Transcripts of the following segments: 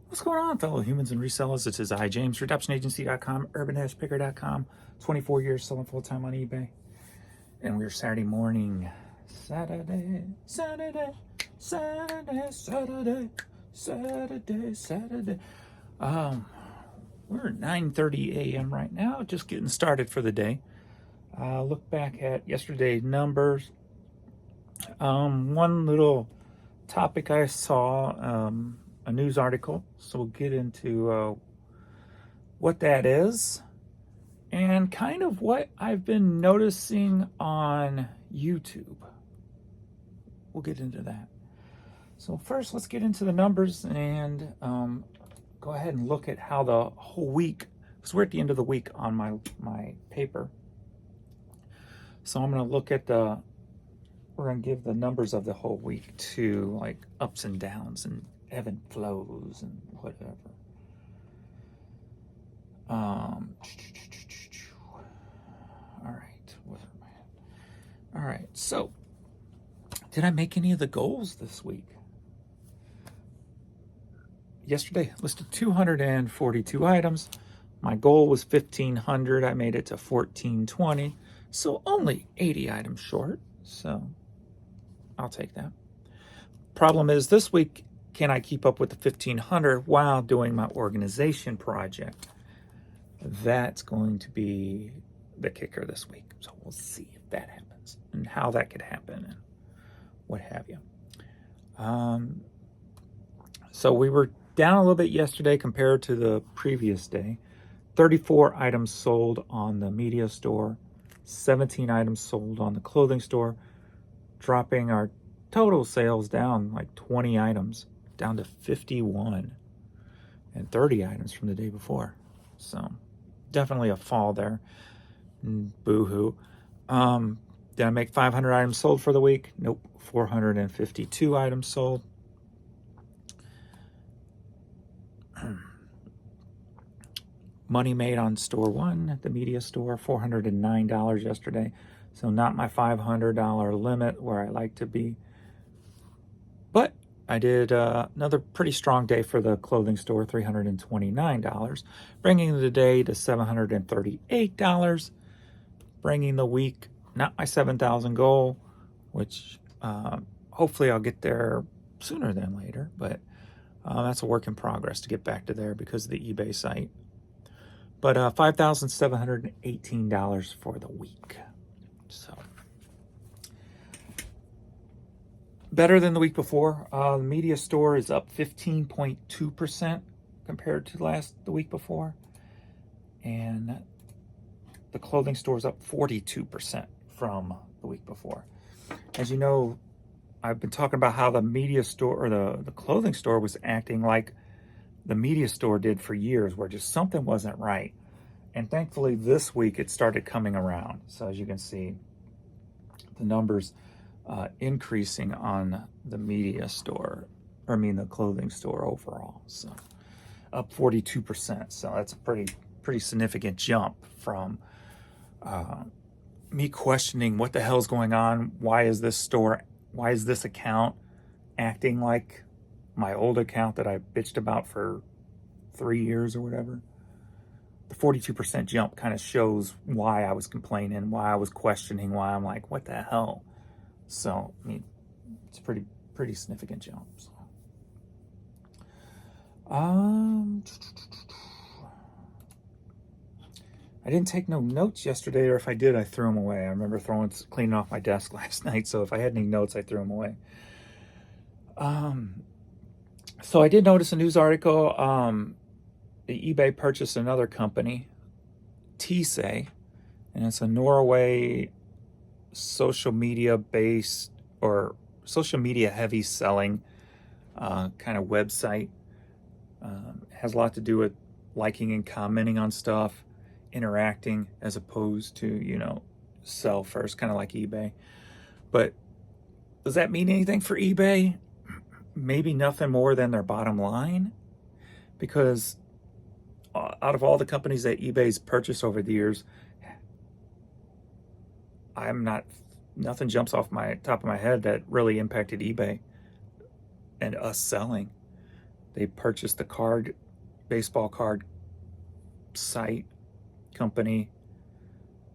What's going on, fellow humans and resellers? It is I, James, RedemptionAgency.com, urban-picker.com, 24 years selling full-time on eBay. And we're Saturday morning. Saturday. We're at 9:30 a.m. right now, just getting started for the day. Look back at yesterday's numbers. One little topic I saw, a news article, so we'll get into what that is and kind of what I've been noticing on YouTube. We'll get into that. So first, let's get into the numbers and go ahead and look at how the whole week, because we're at the end of the week on my paper. So I'm going to look at we're going to give the numbers of the whole week too, like ups and downs and ebb and flows and whatever. All right, where am I at? All right, so did I make any of the goals this week? Yesterday, I listed 242 items. My goal was 1,500. I made it to 1,420, so only 80 items short. So I'll take that. Problem is, this week, can I keep up with the 1,500 while doing my organization project? That's going to be the kicker this week. So we'll see if that happens and how that could happen and what have you. So we were down a little bit yesterday compared to the previous day. 34 items sold on the media store, 17 items sold on the clothing store, dropping our total sales down like 20 items, down to 51, and 30 items from the day before. So definitely a fall there. Boo-hoo. Did I make 500 items sold for the week? Nope. 452 items sold. Money made on store one at the media store, $409 yesterday. So not my $500 limit where I like to be. But I did another pretty strong day for the clothing store, $329, bringing the day to $738, bringing the week, not my 7,000 goal, which hopefully I'll get there sooner than later, but that's a work in progress to get back to there because of the eBay site. But $5,718 for the week. So better than the week before. The media store is up 15.2% compared to the week before. And the clothing store is up 42% from the week before. As you know, I've been talking about how the media store or the clothing store was acting like the media store did for years, where just something wasn't right. And thankfully this week it started coming around. So as you can see, the numbers increasing on the media store, the clothing store overall. So up 42%. So that's a pretty significant jump from me questioning what the hell's going on. Why is this account acting like my old account that I bitched about for 3 years or whatever? The 42% jump kind of shows why I was complaining, why I was questioning, why I'm like, what the hell? So, it's a pretty significant jump. So. I didn't take no notes yesterday, or if I did, I threw them away. I remember cleaning off my desk last night, so if I had any notes, I threw them away. So I did notice a news article. The eBay purchased another company, T-Say, and it's a Norway social media based or social media heavy selling kind of website. Has a lot to do with liking and commenting on stuff, interacting, as opposed to, sell first, kind of like eBay. But does that mean anything for eBay? Maybe nothing more than their bottom line, because out of all the companies that eBay's purchased over the years, nothing jumps off my top of my head that really impacted eBay and us selling. They purchased the baseball card site company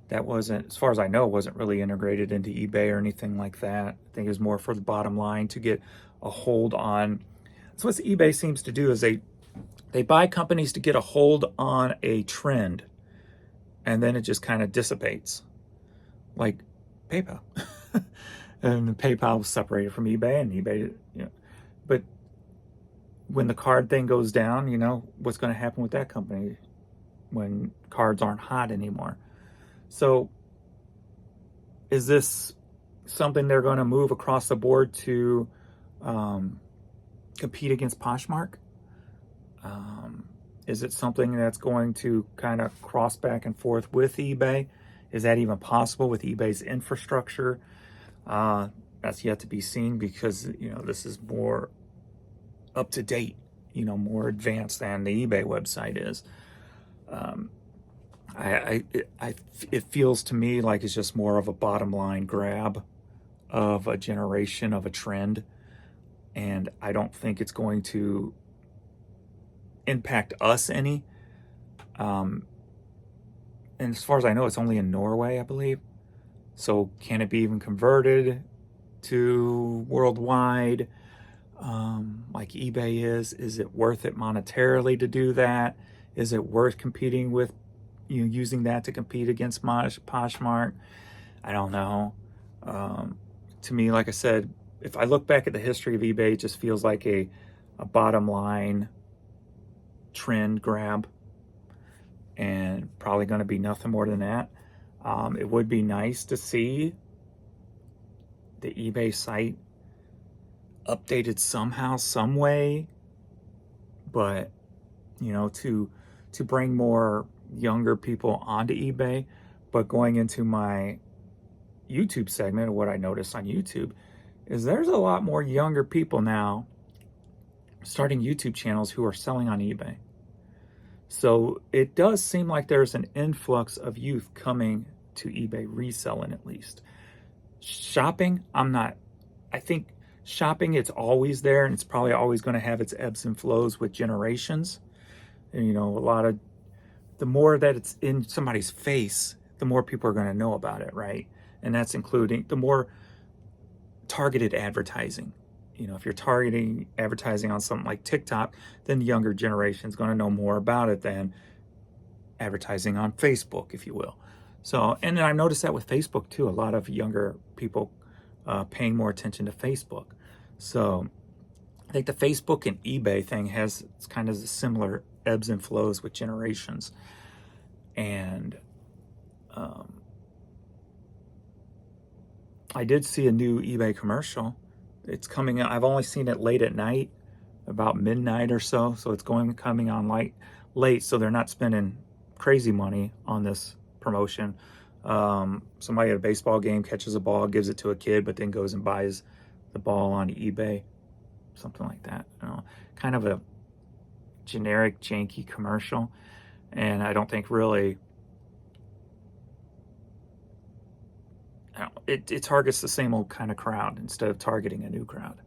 that wasn't, as far as I know, wasn't really integrated into eBay or anything like that. I think it was more for the bottom line to get a hold on. So what eBay seems to do is they buy companies to get a hold on a trend, and then it just kind of dissipates, like PayPal. And PayPal was separated from eBay, and eBay, but when the card thing goes down, what's going to happen with that company when cards aren't hot anymore? So is this something they're going to move across the board to compete against Poshmark? Is it something that's going to kind of cross back and forth with eBay? Is that even possible with eBay's infrastructure? That's yet to be seen, because this is more up to date, more advanced than the eBay website is. It feels to me like it's just more of a bottom line grab of a generation, of a trend, and I don't think it's going to impact us any. And as far as I know, it's only in Norway, I believe. So can it be even converted to worldwide, like eBay is? Is it worth it monetarily to do that? Is it worth competing with, using that to compete against Poshmark? I don't know. To me, like I said, if I look back at the history of eBay, it just feels like a bottom line trend grab, and probably going to be nothing more than that. It would be nice to see the eBay site updated somehow, some way, but to bring more younger people onto eBay. But going into my YouTube segment, what I noticed on YouTube is there's a lot more younger people now starting YouTube channels who are selling on eBay. So it does seem like there's an influx of youth coming to eBay reselling, at least. Shopping, I think shopping, it's always there, and it's probably always going to have its ebbs and flows with generations. And, the more that it's in somebody's face, the more people are going to know about it, right? And that's including the more targeted advertising. If you're targeting advertising on something like TikTok, then the younger generation is going to know more about it than advertising on Facebook, if you will. So, and then I've noticed that with Facebook too, a lot of younger people paying more attention to Facebook. So I think the Facebook and eBay thing has kind of similar ebbs and flows with generations. And I did see a new eBay commercial. It's coming out. I've only seen it late at night, about midnight or so. So it's coming on late. So they're not spending crazy money on this promotion. Somebody at a baseball game catches a ball, gives it to a kid, but then goes and buys the ball on eBay, something like that. Kind of a generic, janky commercial. And I don't think really it targets the same old kind of crowd instead of targeting a new crowd.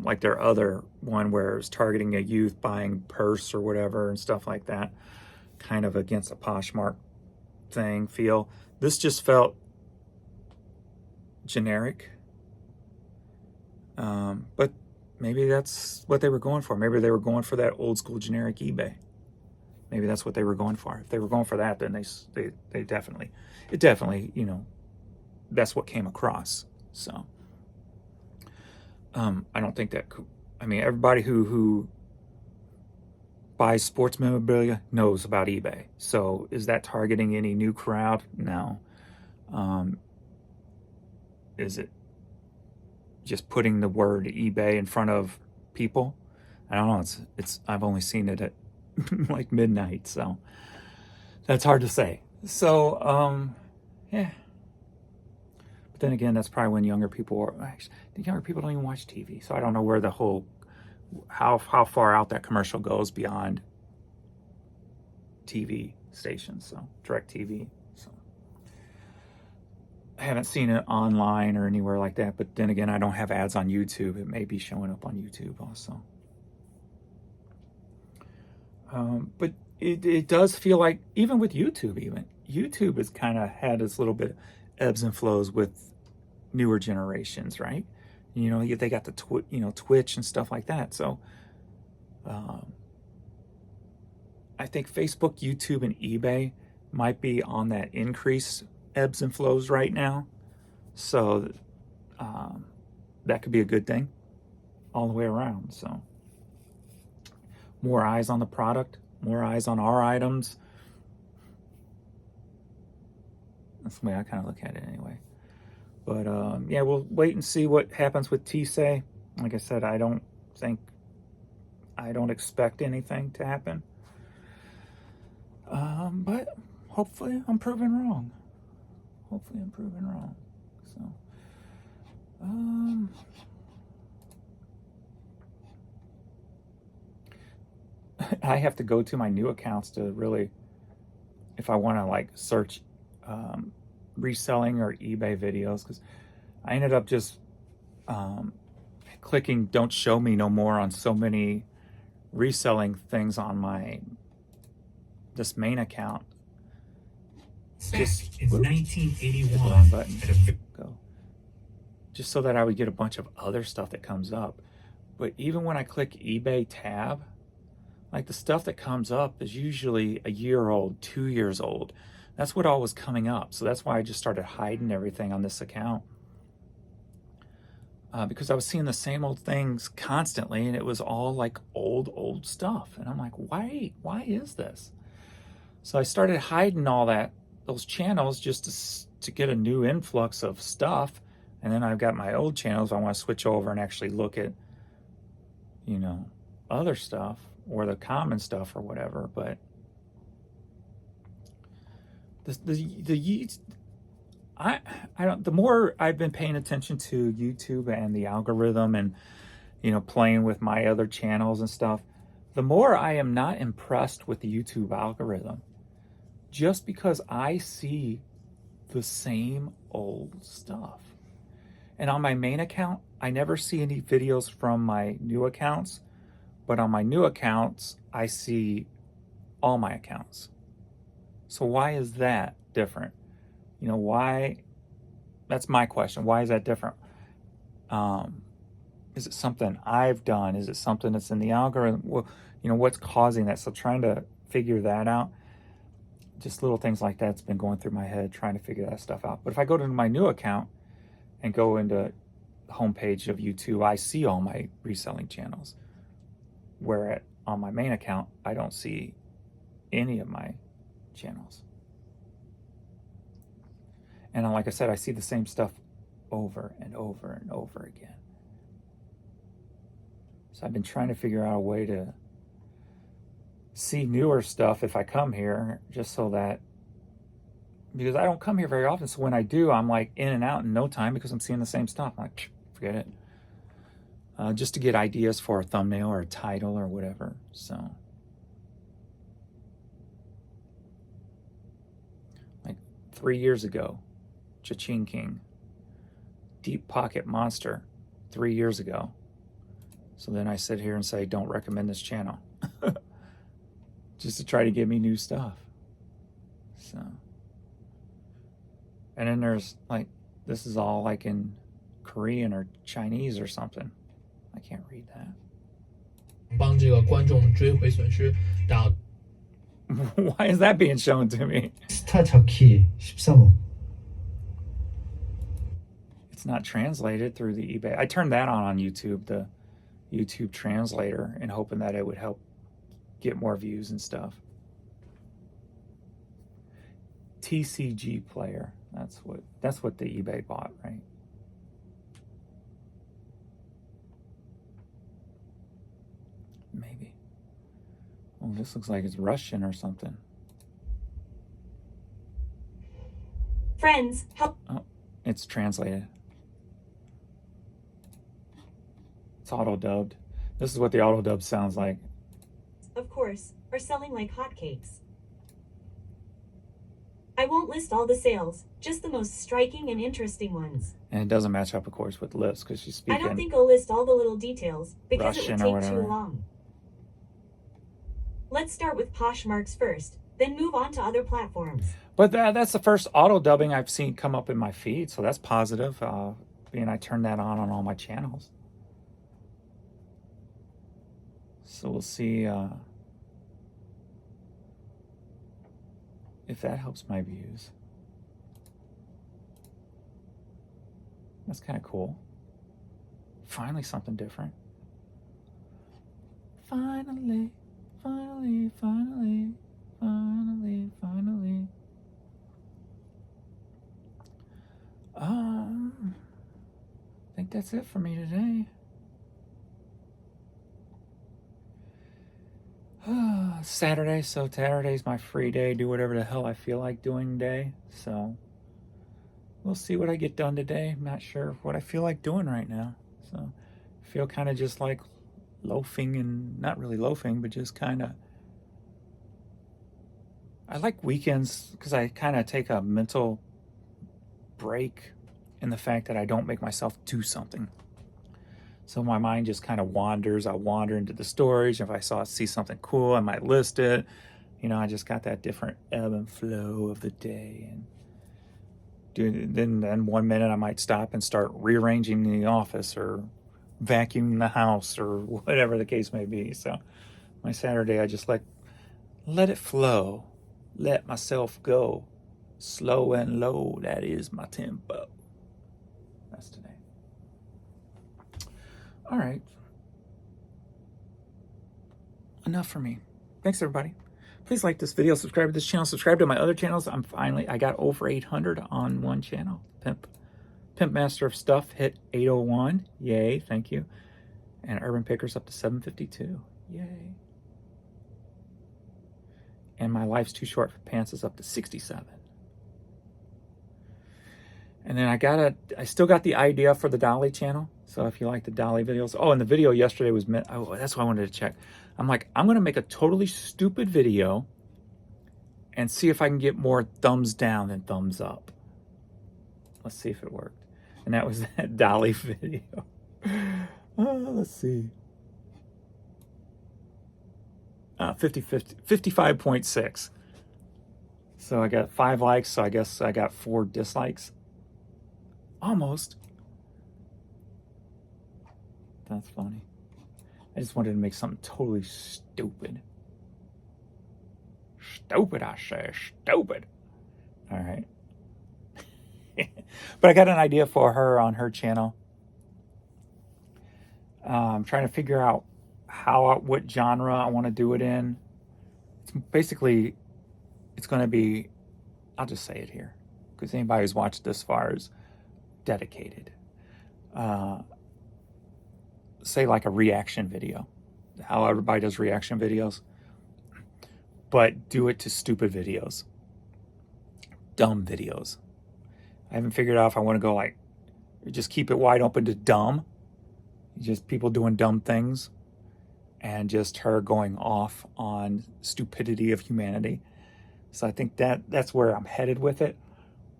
Like their other one where it's targeting a youth buying purse or whatever and stuff like that, kind of against a Poshmark feel. This just felt generic. But maybe that's what they were going for. Maybe they were going for that old school generic eBay. Maybe that's what they were going for. If they were going for that, then they definitely, that's what came across. So, I don't think that, everybody who buys sports memorabilia knows about eBay. So is that targeting any new crowd? No. Is it just putting the word eBay in front of people? I don't know. I've only seen it at like midnight, so that's hard to say. So, yeah. But then again, that's probably when younger people the younger people don't even watch TV. So I don't know where the whole, how far out that commercial goes beyond TV stations. So direct TV. So I haven't seen it online or anywhere like that. But then again, I don't have ads on YouTube. It may be showing up on YouTube also. But it does feel like, even with YouTube has kind of had its little bit of ebbs and flows with newer generations, right? You know, they got the Twitch and stuff like that. So I think Facebook, YouTube, and eBay might be on that increase ebbs and flows right now. So that could be a good thing all the way around. So more eyes on the product, more eyes on our items. That's the way I kind of look at it anyway. But yeah, we'll wait and see what happens with Tisay. Like I said, I don't expect anything to happen. But hopefully I'm proven wrong. Hopefully I'm proven wrong. So, I have to go to my new accounts to really, if I want to like search reselling or eBay videos, because I ended up just clicking "Don't show me no more" on so many reselling things on this main account. Just in 1981, wrong button. Go. Just so that I would get a bunch of other stuff that comes up. But even when I click eBay tab, like the stuff that comes up is usually a year old, 2 years old. That's what all was coming up. So that's why I just started hiding everything on this account. Because I was seeing the same old things constantly, and it was all like old stuff. And I'm like, why is this? So I started hiding all those channels just to get a new influx of stuff. And then I've got my old channels I want to switch over and actually look at, you know, other stuff or the common stuff or whatever. But the more I've been paying attention to YouTube and the algorithm and, you know, playing with my other channels and stuff, the more I am not impressed with the YouTube algorithm. Just because I see the same old stuff. And on my main account, I never see any videos from my new accounts, but on my new accounts, I see all my accounts. So why is that different? You know, why? That's my question. Why is that different? Is it something I've done? Is it something that's in the algorithm? Well, you know, what's causing that? So trying to figure that out. Just little things like that's been going through my head, trying to figure that stuff out. But if I go to my new account and go into the homepage of YouTube, I see all my reselling channels. Where on my main account, I don't see any of my channels. And like I said, I see the same stuff over and over and over again. So I've been trying to figure out a way to see newer stuff if I come here, just so that, because I don't come here very often, so when I do, I'm like in and out in no time because I'm seeing the same stuff. I'm like, forget it. Just to get ideas for a thumbnail or a title or whatever. So, like 3 years ago, Cha-Ching King, Deep Pocket Monster, 3 years ago. So then I sit here and say, don't recommend this channel. Just to try to give me new stuff. So, and then there's like, this is all like in Korean or Chinese or something. I can't read that. 帮这个观众追回损失达 Why is that being shown to me? 스타 자키 13억. It's not translated through the eBay. I turned that on YouTube, the YouTube translator, and hoping that it would help get more views and stuff. TCG player. That's what the eBay bought, right? Maybe. Oh, this looks like it's Russian or something. Friends, help. Oh, it's translated. It's auto-dubbed. This is what the auto-dub sounds like. Of course, are selling like hotcakes. I won't list all the sales, just the most striking and interesting ones. And it doesn't match up, of course, with lists because she's speaking. I don't think I'll list all the little details because Russian it would or take too whatever. long. Let's start with Poshmarks first, then move on to other platforms. But that's the first auto dubbing I've seen come up in my feed, so that's positive. Being I turned that on all my channels. So we'll see if that helps my views. That's kind of cool. Finally something different. Finally, finally, finally, finally, finally. I think that's it for me today. Saturday, so Saturday's my free day. Do whatever the hell I feel like doing day. So we'll see what I get done today. I'm not sure what I feel like doing right now. So I feel kind of just like loafing, and not really loafing, but just kind of. I like weekends because I kind of take a mental break in the fact that I don't make myself do something. So my mind just kind of wanders. I wander into the storage. If I see something cool, I might list it. You know, I just got that different ebb and flow of the day. And then 1 minute I might stop and start rearranging the office or vacuuming the house or whatever the case may be. So my Saturday, I just let it flow. Let myself go. Slow and low, that is my tempo. That's today. All right. Enough for me. Thanks, everybody. Please like this video, subscribe to this channel, subscribe to my other channels. I got over 800 on one channel. Pimp Master of Stuff hit 801. Yay, thank you. And Urban Pickers up to 752. Yay. And my Life's Too Short for Pants is up to 67. And then I still got the idea for the Dolly channel. So if you like the Dolly videos. Oh, and the video yesterday was meant, oh, that's what I wanted to check. I'm like, I'm going to make a totally stupid video and see if I can get more thumbs down than thumbs up. Let's see if it worked. And that was that Dolly video. Let's see. 55.6. So I got 5 likes, so I guess I got 4 dislikes. Almost. That's funny. I just wanted to make something totally stupid. Stupid, I say. Stupid. All right. But I got an idea for her on her channel. I'm trying to figure out what genre I want to do it in. Basically, it's going to be, I'll just say it here, because anybody who's watched this far is dedicated. Say like a reaction video, how everybody does reaction videos, but do it to stupid videos, dumb videos. I haven't figured out if I want to go like, just keep it wide open to dumb, just people doing dumb things, and just her going off on stupidity of humanity. So I think that's where I'm headed with it.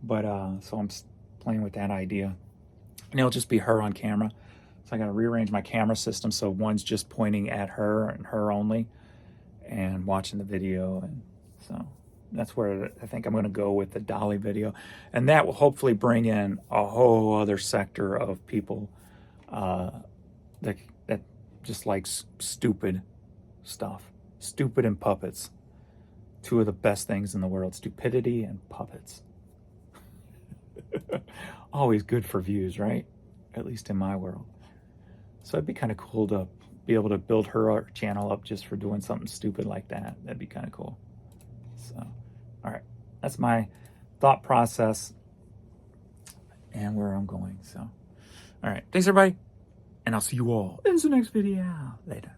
But so I'm playing with that idea, and it'll just be her on camera. So I got to rearrange my camera system so one's just pointing at her and her only, and watching the video. And so that's where I think I'm going to go with the Dolly video, and that will hopefully bring in a whole other sector of people that just like stupid stuff, stupid and puppets. 2 of the best things in the world: stupidity and puppets. Always good for views, right? At least in my world. So it'd be kind of cool to be able to build her channel up just for doing something stupid like that. That'd be kind of cool. So, all right. That's my thought process and where I'm going. So, all right. Thanks, everybody. And I'll see you all in the next video. Later.